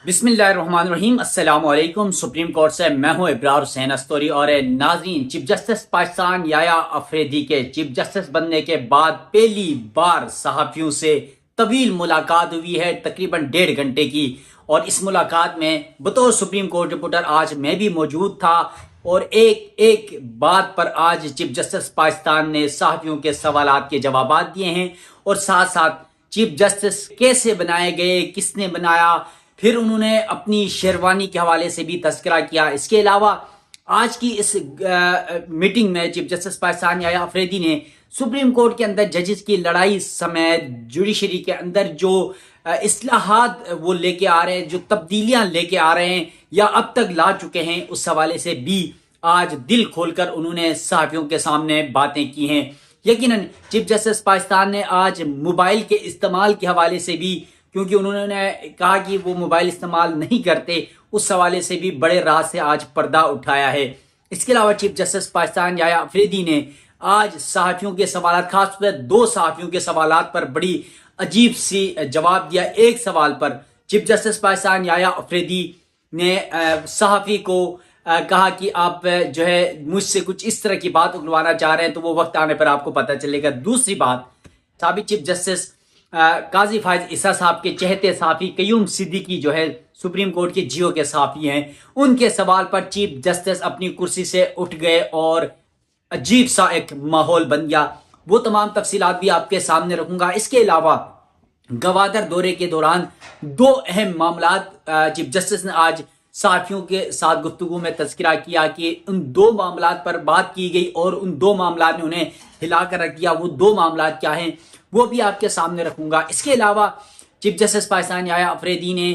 बिस्मिल्लाहिर्रहमानिर्रहीम। अस्सलाम वालेकुम। सुप्रीम कोर्ट से मैं हूं इब्रार हुसैन अस्तोरी और नाज़रीन, चीफ जस्टिस पाकिस्तान याया अफरीदी के चीफ जस्टिस बनने के बाद पहली बार सहाफ़ियों से तवील मुलाकात हुई है, तकरीबन 1.5 घंटे की। और इस मुलाकात में बतौर सुप्रीम कोर्ट रिपोर्टर आज मैं भी मौजूद था और एक एक बात पर आज चीफ जस्टिस पाकिस्तान ने सहाफ़ियों के सवालात के जवाब दिए हैं और साथ साथ चीफ जस्टिस कैसे बनाए गए, किसने बनाया, फिर उन्होंने अपनी शेरवानी के हवाले से भी तस्करा किया। इसके अलावा आज की इस मीटिंग में चीफ जस्टिस पाकिस्तान याया अफरीदी ने सुप्रीम कोर्ट के अंदर जजेस की लड़ाई समेत जुडिशरी के अंदर जो इस्लाहात वो लेके आ रहे हैं, जो तब्दीलियां लेके आ रहे हैं या अब तक ला चुके हैं, उस हवाले से भी आज दिल खोलकर उन्होंने सहाफ़ियों के सामने बातें की हैं। यकीनन चीफ जस्टिस पाकिस्तान ने आज मोबाइल के इस्तेमाल के हवाले से भी, क्योंकि उन्होंने कहा कि वो मोबाइल इस्तेमाल नहीं करते, उस हवाले से भी बड़े राज से आज पर्दा उठाया है। इसके अलावा चीफ जस्टिस पाकिस्तान याया अफरीदी ने आज सहाफ़ियों के सवाल, खासतौर पर 2 सहाफ़ियों के सवाल पर बड़ी अजीब सी जवाब दिया। एक सवाल पर चीफ जस्टिस पाकिस्तान याया अफरीदी ने सहाफ़ी को कहा कि आप जो है मुझसे कुछ इस तरह की बात उगलवाना चाह रहे हैं तो वो वक्त आने पर आपको पता चलेगा। दूसरी बात, साबिक चीफ जस्टिस काजी फायज ईसा साहब के चहेते सहाफ़ी कयूम सिद्दीकी जो है सुप्रीम कोर्ट के जियो के सहाफ़ी हैं, उनके सवाल पर चीफ जस्टिस अपनी कुर्सी से उठ गए और अजीब सा एक माहौल बन गया। वो तमाम तफसीलात भी आपके सामने रखूंगा। इसके अलावा गवादर दौरे के दौरान 2 अहम मामलात चीफ जस्टिस ने आज सहाफ़ियों के साथ गुफ्तगू में तज़किरा किया कि उन 2 मामलात पर बात की गई और उन 2 मामलात ने उन्हें हिला कर रख दिया। वो 2 मामलात क्या हैं वो भी आपके सामने रखूंगा। इसके अलावा चीफ जस्टिस पाकिस्तान याया अफरीदी ने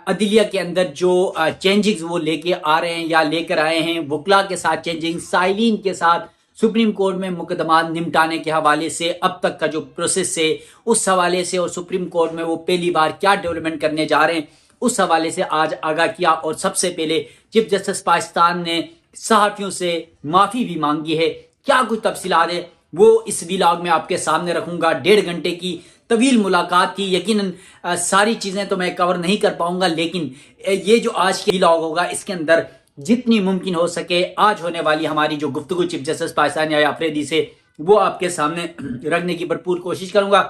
अदलिया के अंदर जो चेंजिंग्स वो लेके आ रहे हैं या लेकर आए हैं, वकला के साथ चेंजिंग, साइलिन के साथ सुप्रीम कोर्ट में मुकदमा निपटाने के हवाले से अब तक का जो प्रोसेस है उस हवाले से, और सुप्रीम कोर्ट में वो पहली बार क्या डेवलपमेंट करने जा रहे हैं उस हवाले से आज आगाह किया। और सबसे पहले चीफ जस्टिस पाकिस्तान ने सहाफ़ियों से माफ़ी भी मांगी है। क्या कुछ तफसीलात है वो इस व्लॉग में आपके सामने रखूंगा। 1.5 घंटे की तवील मुलाकात थी। यकीनन सारी चीज़ें तो मैं कवर नहीं कर पाऊंगा, लेकिन ये जो आज की व्लॉग होगा इसके अंदर जितनी मुमकिन हो सके आज होने वाली हमारी जो गुफ्तगू चीफ जस्टिस पाकिस्तान याया अफरीदी से वो आपके सामने रखने की भरपूर कोशिश करूंगा।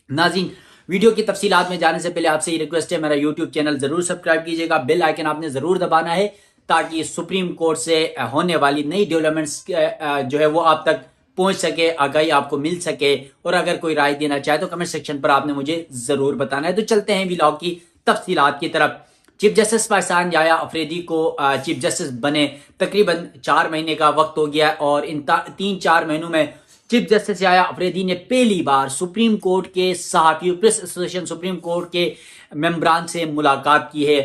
नाज़रीन, वीडियो की तफसीलात में जाने से पहले आपसे ये रिक्वेस्ट है, मेरा यूट्यूब चैनल जरूर सब्सक्राइब कीजिएगा, बेल आइकन आपने जरूर दबाना है ताकि सुप्रीम कोर्ट से होने वाली नई डेवलपमेंट्स जो है वो आप तक पहुंच सके, आगाही आपको मिल सके। और अगर कोई राय देना चाहे तो कमेंट सेक्शन पर आपने मुझे जरूर बताना है। तो चलते हैं व्लॉग की तफसीलात की तरफ। चीफ जस्टिस पाकिस्तान याया अफरीदी को चीफ जस्टिस बने तकरीबन 4 महीने का वक्त हो गया और इन 3-4 महीनों में चीफ जस्टिस याया अफरीदी ने पहली बार सुप्रीम कोर्ट के सहाफ़ी, प्रेस एसोसिएशन सुप्रीम कोर्ट के मेंबरान से मुलाकात की है।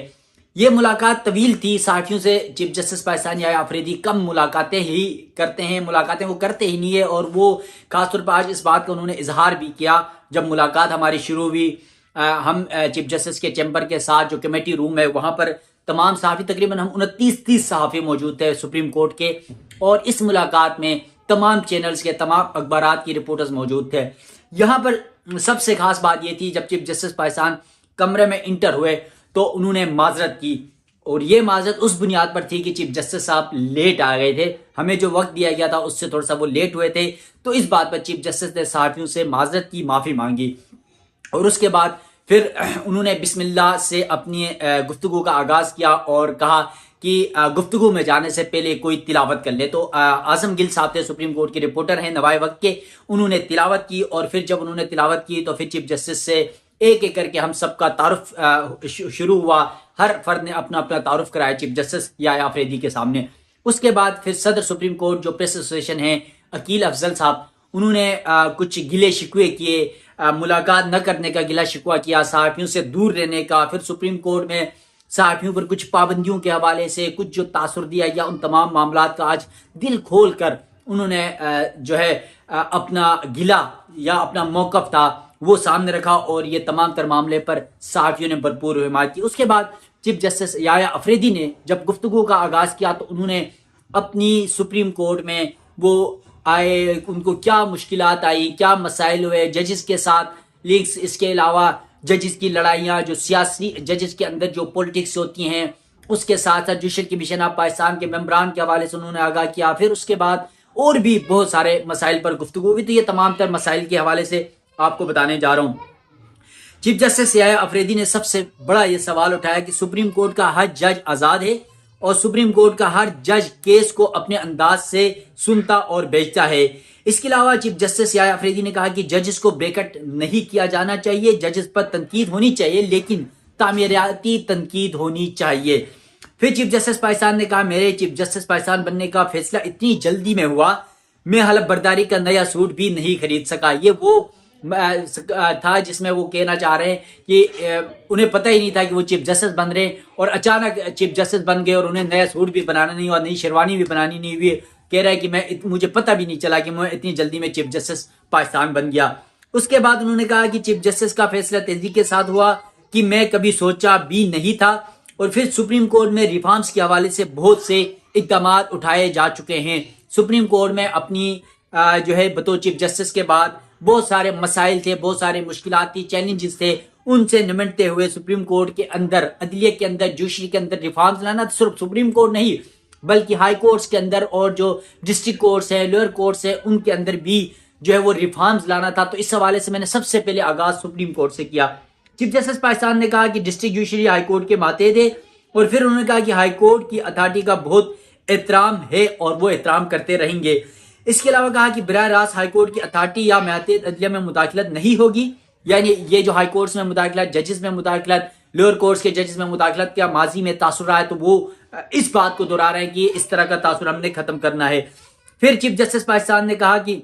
ये मुलाकात तवील थी सहाफ़ियों से। चीफ जस्टिस पाकिस्तान याया अफरीदी कम मुलाकातें ही करते हैं, मुलाकातें वो करते ही नहीं है। और वो खासतौर पर आज इस बात का उन्होंने इजहार भी किया जब मुलाकात हमारी शुरू हुई। हम चीफ जस्टिस के चैम्बर के साथ जो कमेटी रूम है वहां पर तमाम सहाफ़ी, तकरीबन हम 29-30 सहाफ़ी मौजूद थे सुप्रीम कोर्ट के, और इस मुलाकात में तमाम चैनल्स के, तमाम अखबारात की रिपोर्टर्स मौजूद थे। यहाँ पर सबसे खास बात यह थी जब चीफ जस्टिस पाकिस्तान कमरे में इंटर हुए तो उन्होंने माजरत की, और ये माजरत उस बुनियाद पर थी कि चीफ जस्टिस साहब लेट आ गए थे, हमें जो वक्त दिया गया था उससे थोड़ा सा वो लेट हुए थे। तो इस बात पर चीफ जस्टिस ने सहाफ़ियों से माजरत की, माफ़ी मांगी और उसके बाद फिर उन्होंने बिस्मिल्लाह से अपनी गुफ्तगू का आगाज़ किया और कहा कि गुफ्तगू में जाने से पहले कोई तिलावत कर ले। तो आजम गिल साहब थे, सुप्रीम कोर्ट के रिपोर्टर हैं नवाए वक्त के, उन्होंने तिलावत की और फिर जब उन्होंने तिलावत की तो फिर चीफ जस्टिस से एक एक करके हम सबका तारुफ शुरू हुआ। हर फर्द ने अपना अपना तारुफ कराया चीफ जस्टिस याया अफरीदी के सामने। उसके बाद फिर सदर सुप्रीम कोर्ट जो प्रेस एसोसिएशन है अकील अफजल साहब, उन्होंने कुछ गिले शिकवे किए, मुलाकात न करने का गिला शिकवा किया, सहाफ़ियों से दूर रहने का। फिर सुप्रीम कोर्ट में सहाफ़ियों पर कुछ पाबंदियों के हवाले से कुछ जो तासुर दिया गया, उन तमाम मामलात का आज दिल खोल कर उन्होंने जो है अपना गिला या अपना मौक़िफ़ था वो सामने रखा और ये तमाम तर मामले पर सहाफ़ियों ने भरपूर हिमायत की। उसके बाद चीफ जस्टिस याया अफरीदी ने जब गुफ्तगू का आगाज़ किया तो उन्होंने अपनी सुप्रीम कोर्ट में वो आए, उनको क्या मुश्किलात आई, क्या मसाइल हुए, जजेस के साथ लिंक्स, इसके अलावा जजेस की लड़ाइयाँ, जो सियासी जजेस के अंदर जो पॉलिटिक्स होती हैं, उसके साथ साथ जुडिशल कमीशन ऑफ पाकिस्तान के मेंबरान के हवाले से उन्होंने आगाह किया। फिर उसके बाद और भी बहुत सारे मसाइल पर गुफ्तगू हुई। तो ये तमाम तर मसाइल के हवाले से आपको बताने जा रहा हूँ। चीफ जस्टिस याया अफरीदी ने सबसे बड़ा ये सवाल उठाया कि सुप्रीम कोर्ट का हर जज आज़ाद है और सुप्रीम कोर्ट का हर जज केस को अपने अंदाज से सुनता और बेचता है। इसके अलावा चीफ जस्टिस याया अफरीदी ने कहा कि जजेस को ब्रेकट नहीं किया जाना चाहिए, जजेस पर तनकीद होनी चाहिए लेकिन तामीराती तनकीद होनी चाहिए। फिर चीफ जस्टिस पाकिस्तान ने कहा, मेरे चीफ जस्टिस पाकिस्तान बनने का फैसला इतनी जल्दी में हुआ, मैं हलफ बर्दारी का नया सूट भी नहीं खरीद सका। ये वो था जिसमें वो कहना चाह रहे हैं कि उन्हें पता ही नहीं था कि वो चीफ जस्टिस बन रहे हैं और अचानक चीफ जस्टिस बन गए और उन्हें नया सूट भी बनाना नहीं और नई शेरवानी भी बनानी नहीं हुई। कह रहा है कि मुझे पता भी नहीं चला कि मैं इतनी जल्दी में चीफ जस्टिस पाकिस्तान बन गया। उसके बाद उन्होंने कहा कि चीफ जस्टिस का फैसला तेजी के साथ हुआ कि मैं कभी सोचा भी नहीं था। और फिर सुप्रीम कोर्ट में रिफॉर्म्स के हवाले से बहुत से इक़दाम उठाए जा चुके हैं। सुप्रीम कोर्ट में अपनी जो है बतौर चीफ जस्टिस के बाद बहुत सारे मसाइल थे, बहुत सारे मुश्किलात थी, चैलेंजेस थे, उनसे निपटते हुए सुप्रीम कोर्ट के अंदर, अदलिया के अंदर, जुडिशरी के अंदर रिफॉर्म्स लाना, सिर्फ सुप्रीम कोर्ट नहीं बल्कि हाई कोर्ट्स के अंदर और जो डिस्ट्रिक्ट कोर्ट्स है, लोअर कोर्ट्स है, उनके अंदर भी जो है वो रिफॉर्म्स लाना था। तो इस हवाले से मैंने सबसे पहले आगाज सुप्रीम कोर्ट से किया। चीफ जस्टिस पाकिस्तान ने कहा कि डिस्ट्रिक्ट जुडिशरी हाई कोर्ट के माते थे और फिर उन्होंने कहा कि हाई कोर्ट की अथॉरिटी का बहुत एहतराम है और वो एहतराम करते रहेंगे। इसके अलावा कहा कि बराह रास्त हाई कोर्ट की अथॉरिटी या महते अदलिया में मुदाखलत नहीं होगी, यानी ये जो हाई कोर्ट्स में मुदाखलत, जजेस में मुदाखलत, लोअर कोर्ट्स के जजेस में मुदाखलत का माजी में तासुर रहा है, तो वो इस बात को दोहरा रहे हैं कि इस तरह का तासुर हमने खत्म करना है। फिर चीफ जस्टिस पाकिस्तान ने कहा कि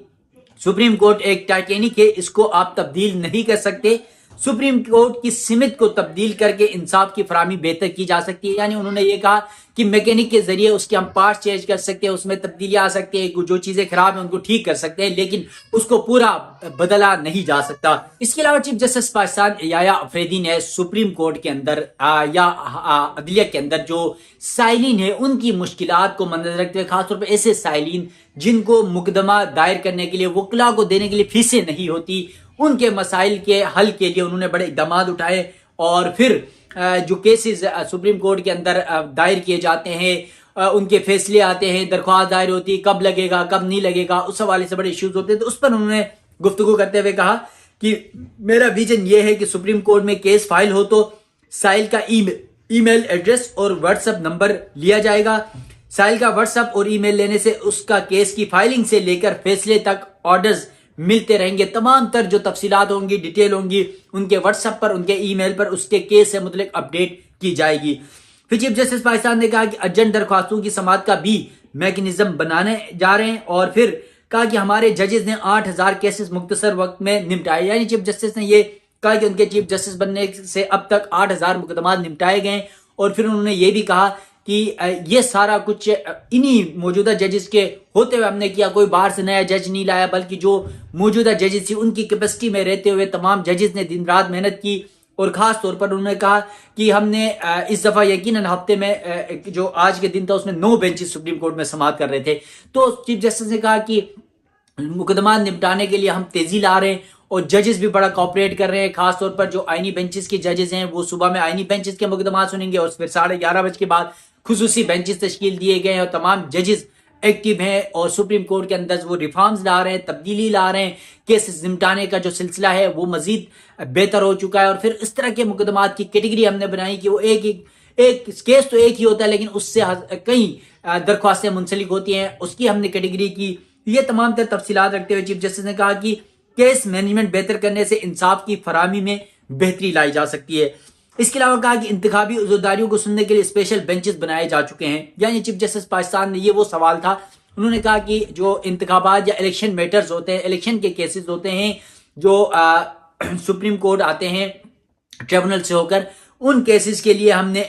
सुप्रीम कोर्ट एक टाइटेनिक है, इसको आप तब्दील नहीं कर सकते। सुप्रीम कोर्ट की सिमत को तब्दील करके इंसाफ की फराहमी बेहतर की जा सकती है। यानी उन्होंने ये कहा कि मैकेनिक के जरिए उसके हम पार्ट चेंज कर सकते हैं, उसमें तब्दीलियां आ सकती है, जो चीजें खराब है उनको ठीक कर सकते हैं, लेकिन उसको पूरा बदला नहीं जा सकता। इसके अलावा चीफ जस्टिस पाकिस्तान याया अफरीदी ने सुप्रीम कोर्ट के अंदर या अदलिया के अंदर जो साइलिन है उनकी मुश्किलात को मद्देनजर रखते हुए, खासतौर पर ऐसे साइलिन जिनको मुकदमा दायर करने के लिए, वकला को देने के लिए फीसें नहीं होती, उनके मसाइल के हल के लिए उन्होंने बड़े इक़दाम उठाए। और फिर जो केसेस सुप्रीम कोर्ट के अंदर दायर किए जाते हैं, उनके फैसले आते हैं, दरख्वास्त दायर होती है, कब लगेगा कब नहीं लगेगा, उस हवाले से बड़े इश्यूज होते हैं। तो उस पर उन्होंने गुफ्तगू करते हुए कहा कि मेरा विजन ये है कि सुप्रीम कोर्ट में केस फाइल हो तो साइल का ईमेल एड्रेस और व्हाट्सएप नंबर लिया जाएगा। साइल का व्हाट्सएप और ईमेल लेने से उसका केस की फाइलिंग से लेकर फैसले तक ऑर्डर्स मिलते रहेंगे। तमाम तर जो तफसीलात होंगी, डिटेल होंगी, उनके व्हाट्सएप पर, उनके ईमेल पर उसके केस से मुतल्लिक अपडेट की जाएगी। फिर चीफ जस्टिस पाकिस्तान ने कहा कि अर्जेंट दरख्वास्तों की समाअत का भी मैकेनिज्म बनाने जा रहे हैं। और फिर कहा कि हमारे जजेस ने 8000 केसेस मुख्तसर वक्त में निपटाए। यानी चीफ जस्टिस ने ये कहा कि उनके चीफ जस्टिस बनने से अब तक 8000 मुकदमा निपटाए गए। और फिर उन्होंने ये भी कहा कि ये सारा कुछ इन्हीं मौजूदा जजेस के होते हुए हमने किया, कोई बाहर से नया जज नहीं लाया, बल्कि जो मौजूदा जजेस थी उनकी कैपेसिटी में रहते हुए तमाम जजेस ने दिन रात मेहनत की। और खास तौर पर उन्होंने कहा कि हमने इस दफा यकीनन हफ्ते में जो आज के दिन था उसमें 9 बेंचेस सुप्रीम कोर्ट में समाअत कर रहे थे। तो चीफ जस्टिस ने कहा कि मुकदमा निपटाने के लिए हम तेजी ला रहे हैं और जजेस भी बड़ा कोऑपरेट कर रहे हैं। खासतौर पर जो आईनी बेंचेस के जजेस हैं वो सुबह में आईनी बेंचेस के मुकदमा सुनेंगे और फिर 11:30 बजे के बाद खुसूसी बेंचेस तश्कील दिए गए हैं और तमाम जजेस एक्टिव हैं और सुप्रीम कोर्ट के अंदर वो रिफॉर्म्स ला रहे हैं, तब्दीली ला रहे हैं, केसेस निपटाने का जो सिलसिला है वो मजीद बेहतर हो चुका है। और फिर इस तरह के मुकदमात की कैटेगरी हमने बनाई कि वो एक केस तो एक ही होता है लेकिन उससे कई दरख्वास्तें मुंसलिक होती हैं, उसकी हमने कैटेगरी की। ये तमाम तर तफसीलात रखते हुए चीफ जस्टिस ने कहा कि केस मैनेजमेंट बेहतर करने से इंसाफ की फराहमी में बेहतरी लाई जा सकती है। इसके अलावा कहा कि इंतखाबी उज़्रदारियों को सुनने के लिए स्पेशल बेंचेस बनाए जा चुके हैं। यानी चीफ जस्टिस पाकिस्तान ने, ये वो सवाल था, उन्होंने कहा कि जो इंतखाबात या इलेक्शन मैटर्स होते हैं, इलेक्शन के केसेस होते हैं जो सुप्रीम कोर्ट आते हैं ट्रिब्यूनल से होकर, उन केसेस के लिए हमने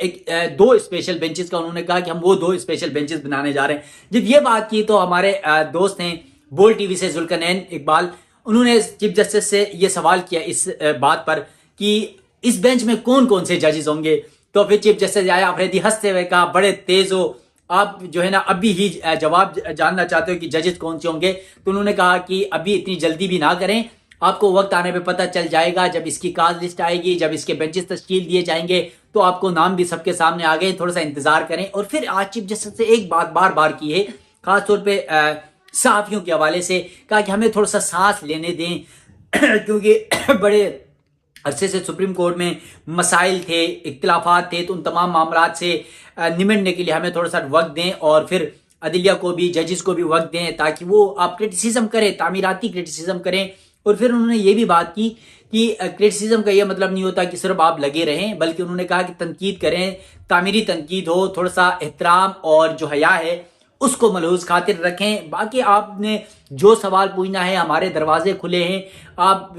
2 स्पेशल बेंचेस का, उन्होंने कहा कि हम वो 2 स्पेशल बेंचेस बनाने जा रहे हैं। जब ये बात की तो हमारे दोस्त हैं बोल टीवी से जुल्करनैन इकबाल, उन्होंने चीफ जस्टिस से ये सवाल किया इस बात पर कि इस बेंच में कौन कौन से जजेस होंगे। तो फिर चीफ जस्टिस याया अफरीदी हंसते हुए कहा, बड़े तेज हो आप, जो है ना अभी ही जवाब जानना चाहते हो कि जजेस कौन से होंगे। तो उन्होंने कहा कि अभी इतनी जल्दी भी ना करें, आपको वक्त आने पे पता चल जाएगा, जब इसकी काज लिस्ट आएगी, जब इसके बेंचेस तश्कील दिए जाएंगे तो आपको नाम भी सबके सामने आ गए, थोड़ा सा इंतजार करें। और फिर आज चीफ जस्टिस से एक बात बार बार की है, खासतौर पे सहाफियों के हवाले से, कहा कि हमें थोड़ा सा सांस लेने दें क्योंकि बड़े अरसे से सुप्रीम कोर्ट में मसाइल थे, इख्तिलाफात थे, तो उन तमाम मामलात से निमटने के लिए हमें थोड़ा सा वक्त दें और फिर अदलिया को भी, जजेस को भी वक्त दें ताकि वो आप क्रिटिसिज्म करें, तामीराती क्रिटिसिज्म करें। और फिर उन्होंने ये भी बात की कि क्रिटिसिज्म का ये मतलब नहीं होता कि सिर्फ आप लगे रहें, बल्कि उन्होंने कहा कि तनकीद करें, तामीरी तनकीद हो, थोड़ा सा एहतराम और जो हया है उसको मलहूज खातिर रखें। बाकी आपने जो सवाल पूछना है, हमारे दरवाजे खुले हैं, आप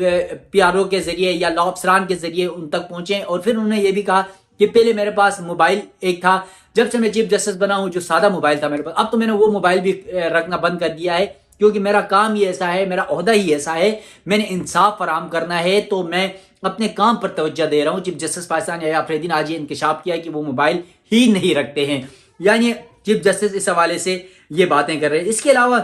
पीआरओ के जरिए या लॉ अफसरान के जरिए उन तक पहुंचें। और फिर उन्होंने ये भी कहा कि पहले मेरे पास मोबाइल एक था, जब से मैं चीफ जस्टिस बना हूं जो सादा मोबाइल था मेरे पास, अब तो मैंने वो मोबाइल भी रखना बंद कर दिया है, क्योंकि मेरा काम ही ऐसा है, मेरा ओहदा ही ऐसा है, मैंने इंसाफ फराम करना है, तो मैं अपने काम पर तवज्जो दे रहा हूं। चीफ जस्टिस पाकिस्तान याया अफरीदी ने आज ये इंकशाफ किया कि वो मोबाइल ही नहीं रखते हैं, यानी चीफ जस्टिस इस हवाले से ये बातें कर रहे हैं। इसके अलावा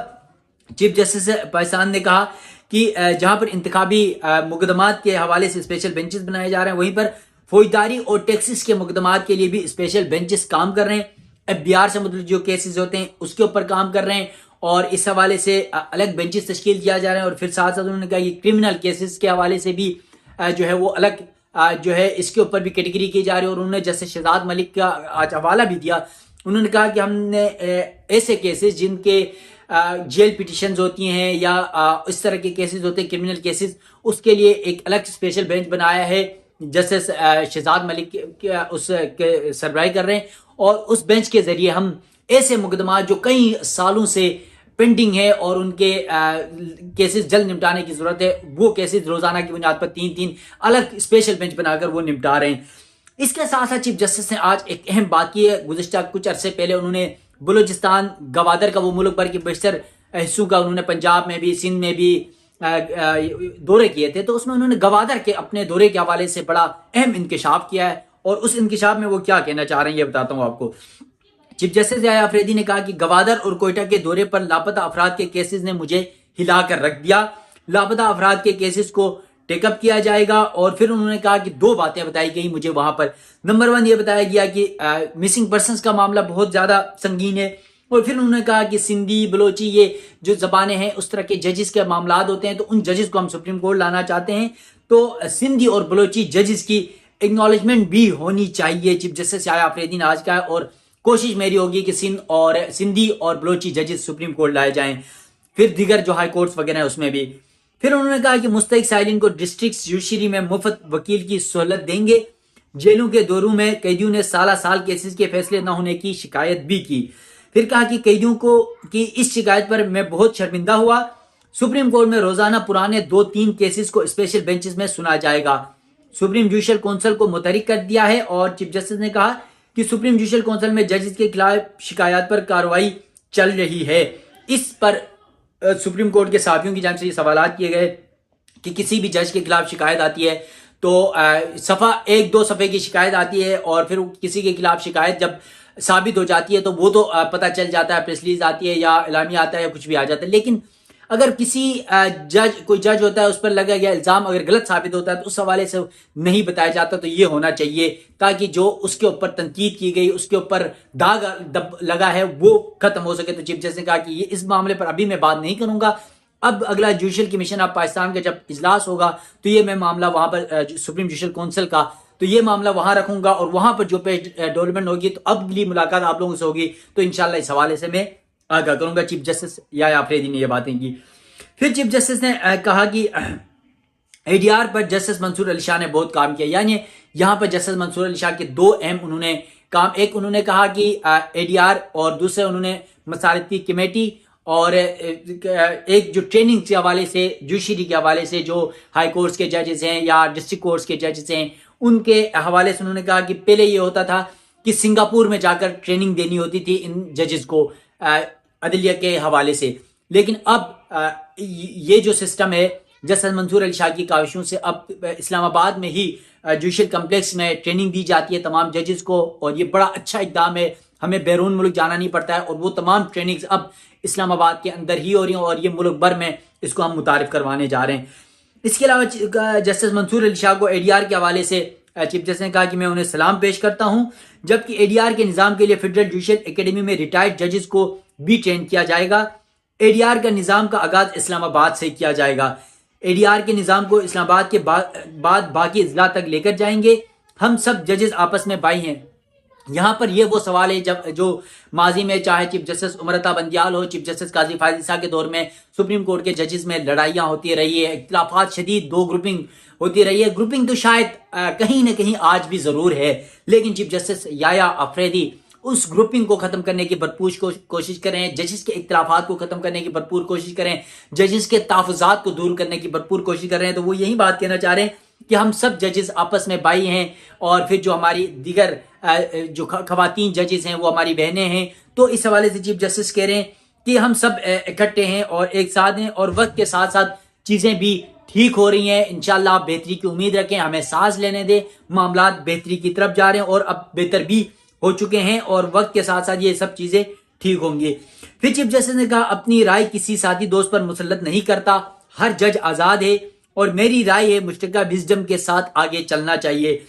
चीफ जस्टिस पाकिस्तान ने कहा कि जहां पर इंतखाबी मुकदमात के हवाले से स्पेशल बेंचेस बनाए जा रहे हैं, वहीं पर फौजदारी और टैक्सेस के मुकदमात के लिए भी स्पेशल बेंचेस काम कर रहे हैं। एफबीआर से मतलब जो केसेस होते हैं उसके ऊपर काम कर रहे हैं और इस हवाले से अलग बेंचेस तश्कील किया जा रहा है। और फिर साथ साथ उन्होंने कहा कि क्रिमिनल केसेस के हवाले से भी जो है वो अलग जो है इसके ऊपर भी कैटेगरी की जा रही है। और उन्होंने जैसे शहजाद मलिक का आज हवाला भी दिया, उन्होंने कहा कि हमने ऐसे केसेस जिनके जेल पिटिशंस होती हैं या इस तरह के केसेस होते हैं, क्रिमिनल केसेस, उसके लिए एक अलग स्पेशल बेंच बनाया है, जस्टिस शहजाद मलिक उस सरबराही कर रहे हैं। और उस बेंच के जरिए हम ऐसे मुकदमा जो कई सालों से पेंडिंग है और उनके केसेस जल्द निपटाने की जरूरत है, वो केसेस रोजाना की बुनियाद पर 3-3 अलग स्पेशल बेंच बनाकर वो निपटा रहे हैं। इसके साथ साथ चीफ जस्टिस ने आज एक अहम बात की है। गुज़िश्ता कुछ अरसे पहले उन्होंने बलूचिस्तान, गवादर का वो मुल्क भर के बेशतर हिस्सों का, उन्होंने पंजाब में भी, सिंध में भी दौरे किए थे, तो उसमें उन्होंने गवादर के अपने दौरे के हवाले से बड़ा अहम इंकशाफ किया है। और उस इंकशाफ में वो क्या कहना चाह रहे हैं ये बताता हूं आपको। चीफ जस्टिस याया अफरीदी ने कहा कि गवादर और कोयटा के दौरे पर लापता अफराद के केसेस ने मुझे हिलाकर रख दिया, लापता अफराद के केसेस को टेकअप किया जाएगा। और फिर उन्होंने कहा कि 2 बातें बताई गई मुझे वहां पर। नंबर 1 ये बताया गया कि मिसिंग पर्सनस का मामला बहुत ज्यादा संगीन है। और फिर उन्होंने कहा कि सिंधी, बलोची, ये जो जबानें हैं उस तरह के जजेस के मामला होते हैं, तो उन जजेस को हम सुप्रीम कोर्ट लाना चाहते हैं, तो सिंधी और बलोची जजेस की एक्नॉलेजमेंट भी होनी चाहिए। चीफ जस्टिस याया अफरीदी ने आज कहा, और कोशिश मेरी होगी कि सिंधी और बलोची जजेस सुप्रीम कोर्ट लाए जाएं, फिर दीगर जो हाई कोर्ट्स वगैरह है उसमें भी। फिर उन्होंने कहा कि मुस्तहिक साइलिन को डिस्ट्रिक्ट जुडिशरी में मुफ्त वकील की सहूलत देंगे। जेलों के दौरों में कैदियों ने साल केसेस के फैसले न होने की शिकायत भी की। फिर कहा कि कैदियों को की इस शिकायत पर मैं बहुत शर्मिंदा हुआ। सुप्रीम कोर्ट में रोजाना पुराने 2-3 केसेस को स्पेशल बेंचेस में सुना जाएगा। सुप्रीम जुडिशल काउंसिल को मुतहरिक कर दिया है। और चीफ जस्टिस ने कहा कि सुप्रीम जुडिशल काउंसिल में जजेस के खिलाफ शिकायत पर कार्रवाई चल रही है। इस पर सुप्रीम कोर्ट के साथियों की जानिब से ये सवालात किए गए कि किसी भी जज के खिलाफ शिकायत आती है तो सफ़ा 1-2 सफ़े की शिकायत आती है, और फिर किसी के खिलाफ शिकायत जब साबित हो जाती है तो वो तो पता चल जाता है, प्रेस रिलीज आती है या इलामी आता है या कुछ भी आ जाता है। लेकिन अगर किसी कोई जज होता है, उस पर लगा गया इल्ज़ाम अगर गलत साबित होता है तो उस हवाले से नहीं बताया जाता, तो ये होना चाहिए ताकि जो उसके ऊपर तनकीद की गई, उसके ऊपर दाग लगा है, वो खत्म हो सके। तो चीफ जस्टिस ने कहा कि ये इस मामले पर अभी मैं बात नहीं करूंगा, अब अगला जुडिशल कमीशन ऑफ पाकिस्तान का जब इजलास होगा तो ये मैं मामला वहां पर सुप्रीम जुडिशल काउंसिल का, तो ये मामला वहां रखूंगा और वहां पर जो पे डेवलपमेंट होगी तो अगली मुलाकात आप लोगों से होगी, तो इंशाल्लाह इस हवाले से मैं आगाह करूंगा। चीफ जस्टिस याया अफरीदी ने ये बातें की। फिर चीफ जस्टिस ने कहा कि एडीआर पर जस्टिस मंसूर अली शाह ने बहुत काम किया, यानी यहां पर जस्टिस मंसूर अली शाह के 2 अहम उन्होंने काम, एक उन्होंने कहा कि एडीआर, और दूसरे उन्होंने मसालती कमेटी और एक जो ट्रेनिंग के हवाले से, जुडिशरी के हवाले से जो हाई कोर्ट्स के जजेस हैं या डिस्ट्रिक्ट कोर्ट्स के जजेस हैं उनके हवाले से उन्होंने कहा कि पहले ये होता था कि सिंगापुर में जाकर ट्रेनिंग देनी होती थी इन जजेस को अदलिया के हवाले से, लेकिन अब ये जो सिस्टम है जस्टिस मंसूर अली शाह की काविशों से अब इस्लामाबाद में ही जुडिशल कम्प्लेक्स में ट्रेनिंग दी जाती है तमाम जजेस को, और ये बड़ा अच्छा इकदाम है, हमें बैरून मुल्क जाना नहीं पड़ता है, और वो तमाम ट्रेनिंग्स अब इस्लामाबाद के अंदर ही हो रही हैं और ये मुल्क भर में इसको हम मुतारिफ करवाने जा रहे हैं। इसके अलावा जस्टिस मंसूर अली शाह को एडीआर के हवाले से चीफ जस्टिस ने कहा कि मैं उन्हें सलाम पेश करता हूं, जबकि एडीआर के निज़ाम के लिए फेडरल जुडिशल एकेडमी में रिटायर्ड जजेस को भी ट्रेन किया जाएगा। एडीआर का निज़ाम का आगाज इस्लामाबाद से किया जाएगा। एडीआर के निज़ाम को इस्लामाबाद के बाद बाकी अजला तक लेकर जाएंगे। हम सब जजेस आपस में भाई हैं। यहाँ पर ये वो सवाल है जब जो माजी में चाहे चीफ जस्टिस उमरता बंदियाल हो, चीफ जस्टिस काजी फाजिल ईसा के दौर में सुप्रीम कोर्ट के जजेस में लड़ाइयाँ होती रही है, इख्तिलाफात शदीद, दो ग्रुपिंग होती रही है। ग्रुपिंग तो शायद कहीं ना कहीं आज भी ज़रूर है, लेकिन चीफ जस्टिस याया अफरीदी उस ग्रुपिंग को खत्म करने की भरपूर कोशिश करें, जजेस के इख्तिलाफात को खत्म करने की भरपूर कोशिश करें, जजेस के तहफ़्फ़ुज़ात को दूर करने की भरपूर कोशिश कर रहे हैं। तो वो यही बात कहना चाह रहे हैं कि हम सब जजेस आपस में भाई हैं, और फिर जो हमारी दीगर जो खवातीन जजेस हैं वो हमारी बहनें हैं। तो इस हवाले से चीफ जस्टिस कह रहे हैं कि हम सब इकट्ठे हैं और एक साथ हैं, और वक्त के साथ साथ चीज़ें भी ठीक हो रही हैं। इंशाल्लाह आप बेहतरी की उम्मीद रखें, हमें सांस लेने दें, मामला बेहतरी की तरफ जा रहे हैं और अब बेहतर भी हो चुके हैं, और वक्त के साथ साथ ये सब चीज़ें ठीक होंगी। फिर चीफ जस्टिस ने कहा अपनी राय किसी साथी दोस्त पर मुसल्लत नहीं करता, हर जज आज़ाद है और मेरी राय है मुश्तरका विजडम के साथ आगे चलना चाहिए।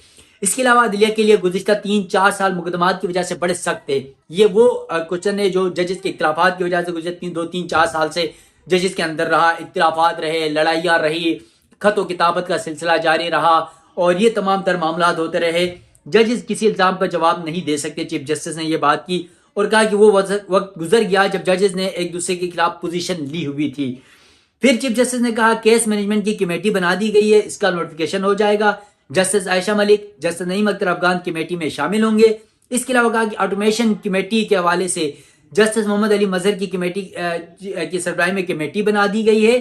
इसके अलावा अदलिया के लिए गुज़िश्ता 3-4 साल मुकदमात की वजह से बड़े सख्त है। ये वो क्वेश्चन है जो जजेस के इख्तिलाफात की वजह से गुज़िश्ता 2-3-4 साल से जजेस के अंदर रहा, इख्तिलाफात रहे, लड़ाइयाँ रही, खत व किताबत का सिलसिला जारी रहा, और ये तमाम तर मामला होते रहे। जजेस किसी इल्ज़ाम पर जवाब नहीं दे सकते। चीफ जस्टिस ने यह बात की और कहा कि वो वक्त गुजर गया जब जजेस ने एक दूसरे के खिलाफ पोजीशन ली हुई थी। फिर चीफ जस्टिस ने कहा केस मैनेजमेंट की कमेटी बना दी गई है, इसका नोटिफिकेशन हो जाएगा। Justice Ayesha Malik, justice Naeem Akhtar Afghan committee में शामिल होंगे। इसके अलावा कहा कि ऑटोमेशन कमेटी के हवाले से जस्टिस मोहम्मद अली मजहर की कमेटी की सरबराही में कमेटी बना दी गई है,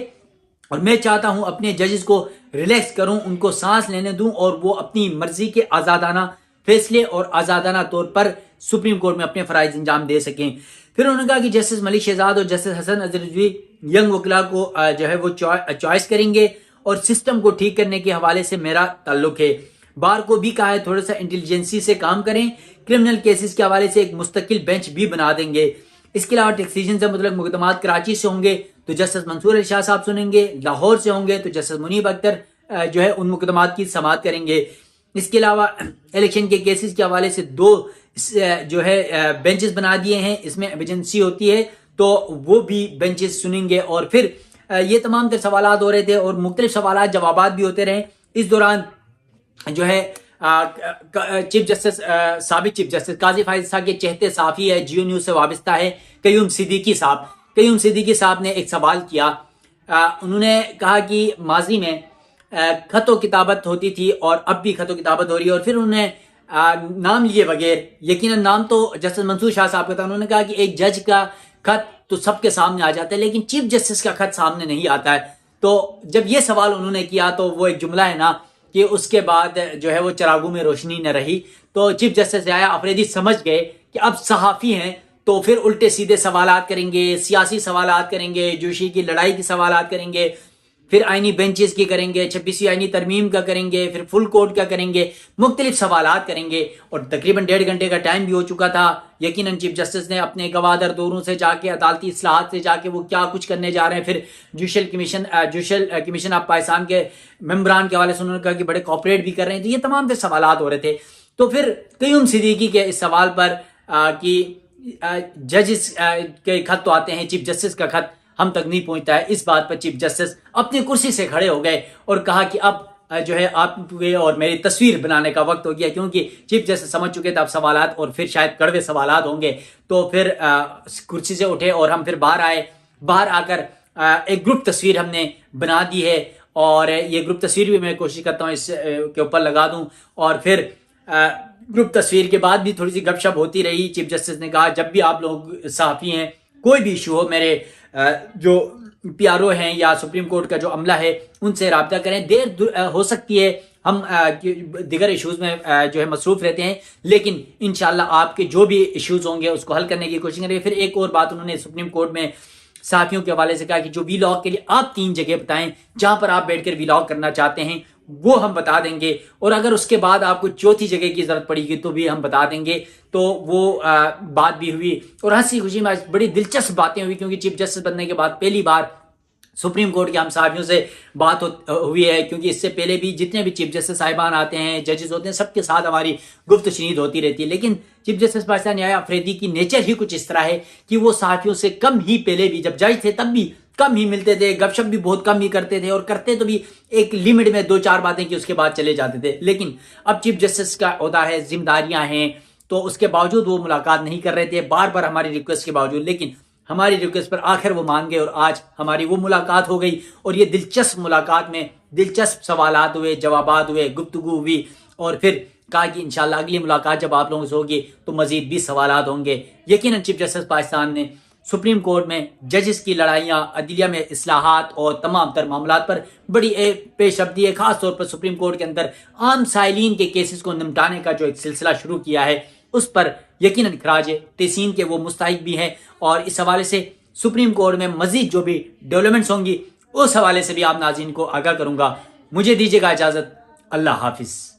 और मैं चाहता हूं अपने जजेस को रिलैक्स करूं, उनको सांस लेने दूं और वो अपनी मर्जी के आज़ादाना फैसले और आज़ादाना तौर पर सुप्रीम कोर्ट में अपने फ़राइज़ अंजाम दे सकें। फिर उन्होंने कहा कि जस्टिस मलिक शहजाद और जस्टिस हसन अजहर रिजवी यंग वकला को जो है वो चॉइस करेंगे, और सिस्टम को ठीक करने के हवाले से मेरा ताल्लुक है। बार को भी कहा है थोड़ा सा इंटेलिजेंसी से काम करें, क्रिमिनल केसेस के हवाले से एक मुस्तकिल बेंच भी बना देंगे। इसके अलावा टैक्सेशन से मतलब मुकदमात कराची से होंगे तो जस्टिस मंसूर अली शाह साहब सुनेंगे, लाहौर से होंगे तो जस्टिस मुनीब अख्तर जो है उन मुकदमात की समाअत करेंगे। इसके अलावा इलेक्शन के केसेस के हवाले से 2 जो है बेंचेस बना दिए हैं, इसमें एमरजेंसी होती है तो वो भी बेंचेस सुनेंगे। और फिर ये तमाम तर सवालात हो रहे थे और मुख्तलिफ सवालात जवाबात भी होते रहे। इस दौरान जो है चीफ जस्टिस साबिक चीफ जस्टिस काजी फाजिल ईसा के चहते साफी है, जियो न्यूज़ से वाबस्ता है, कयूम सिद्दीकी साहब ने एक सवाल किया। उन्होंने कहा कि माजी में खत व किताबत होती थी और अब भी खत व किताबत हो रही है, और फिर उन्होंने नाम लिए बगैर, यकीनन नाम तो जस्टिस मंसूर शाह साहब का था, उन्होंने कहा कि एक जज का खत तो सबके सामने आ जाता है लेकिन चीफ जस्टिस का खत सामने नहीं आता है। तो जब ये सवाल उन्होंने किया तो वो एक जुमला है ना कि उसके बाद जो है वो चरागों में रोशनी न रही, तो चीफ जस्टिस याया अफरीदी समझ गए कि अब सहाफ़ी हैं तो फिर उल्टे सीधे सवालात करेंगे, सियासी सवालात करेंगे, जोशी की लड़ाई की सवालात करेंगे, फिर आईनी बेंचेस की करेंगे, 26वीं आईनी तरमीम का करेंगे, फिर फुल कोर्ट का करेंगे, मुख्तलिफ सवालात करेंगे। और तकरीबन 1.5 घंटे का टाइम भी हो चुका था। यकीनन चीफ जस्टिस ने अपने गवादर दौरों से जाके, अदालती इस्लाहात से जाके वो क्या कुछ करने जा रहे हैं, फिर जुडिशल कमीशन ऑफ पाकिस्तान के मेम्बरान के हवाले से उन्होंने कहा कि बड़े कॉपरेट भी कर रहे हैं। तो ये तमाम सवालात हो रहे थे। तो फिर कयूम सिद्दीकी के इस सवाल पर कि जजेस के खत तो आते हैं, चीफ जस्टिस का खत हम तक नहीं पहुंचता है, इस बात पर चीफ जस्टिस अपनी कुर्सी से खड़े हो गए और कहा कि अब जो है आपके और मेरी तस्वीर बनाने का वक्त हो गया, क्योंकि चीफ जस्टिस समझ चुके थे अब सवालात और फिर शायद कड़वे सवालात होंगे। तो फिर कुर्सी से उठे और हम फिर बाहर आए। बाहर आकर एक ग्रुप तस्वीर हमने बना दी है, और ये ग्रुप तस्वीर भी मैं कोशिश करता हूँ इस के ऊपर लगा दूँ। और फिर ग्रुप तस्वीर के बाद भी थोड़ी सी गपशप होती रही। चीफ जस्टिस ने कहा जब भी आप लोग सहाफ़ी हैं, कोई भी इशू हो, मेरे जो PRO हैं या सुप्रीम कोर्ट का जो अमला है उनसे रब्ता करें। देर हो सकती है, हम दिगर इश्यूज़ में जो है मसरूफ़ रहते हैं, लेकिन इंशाल्लाह आपके जो भी इश्यूज़ होंगे उसको हल करने की कोशिश करेंगे। फिर एक और बात उन्होंने सुप्रीम कोर्ट में साथियों के हवाले से कहा कि जो वीलॉग के लिए आप 3 जगह बताएं जहां पर आप बैठकर वीलॉग करना चाहते हैं वो हम बता देंगे, और अगर उसके बाद आपको चौथी जगह की जरूरत पड़ेगी तो भी हम बता देंगे। तो वो बात भी हुई और हंसी खुशी में बड़ी दिलचस्प बातें हुई, क्योंकि चीफ जस्टिस बनने के बाद पहली बार सुप्रीम कोर्ट के हम साहबियों से बात हुई है, क्योंकि इससे पहले भी जितने भी चीफ जस्टिस साहिबान आते हैं, जजेस होते हैं, सबके साथ हमारी गुफ्त शनीद होती रहती है। लेकिन चीफ जस्टिस पाकिस्तान याया अफरीदी की नेचर ही कुछ इस तरह है कि वो सहाफियों से कम ही, पहले भी जब जज थे तब भी कम ही मिलते थे, गपशप भी बहुत कम ही करते थे, और करते तो भी एक लिमिट में 2-4 बातें की उसके बाद चले जाते थे। लेकिन अब चीफ जस्टिस का ओहदा है, जिम्मेदारियां हैं, तो उसके बावजूद वो मुलाकात नहीं कर रहे थे, बार बार हमारी रिक्वेस्ट के बावजूद। लेकिन हमारी रिक्वेस्ट पर आखिर वो मान गए और आज हमारी वो मुलाकात हो गई। और ये दिलचस्प मुलाकात में दिलचस्प सवालात हुए, जवाबात हुए, गुफ्तगू हुई, और फिर कहा कि इंशाल्लाह अगली मुलाकात जब आप लोगों से होगी तो मजीद भी सवालात होंगे। यकीनन चीफ जस्टिस पाकिस्तान ने सुप्रीम कोर्ट में जजेस की लड़ाइयाँ, अदलिया में इस्लाहात और तमाम तर मामलात पर बड़ी पेशरफ्ती है। खास तौर पर सुप्रीम कोर्ट के अंदर आम साइलिन के केसेस को निपटाने का जो एक सिलसिला शुरू किया है, उस पर यकीनन खराज तहसीन के वो मुस्तहिक भी हैं। और इस हवाले से सुप्रीम कोर्ट में मजीद जो भी डेवलपमेंट्स होंगी, उस हवाले से भी आप नाज़रीन को आगाह करूंगा। मुझे दीजिएगा इजाज़त। अल्लाह हाफिज़।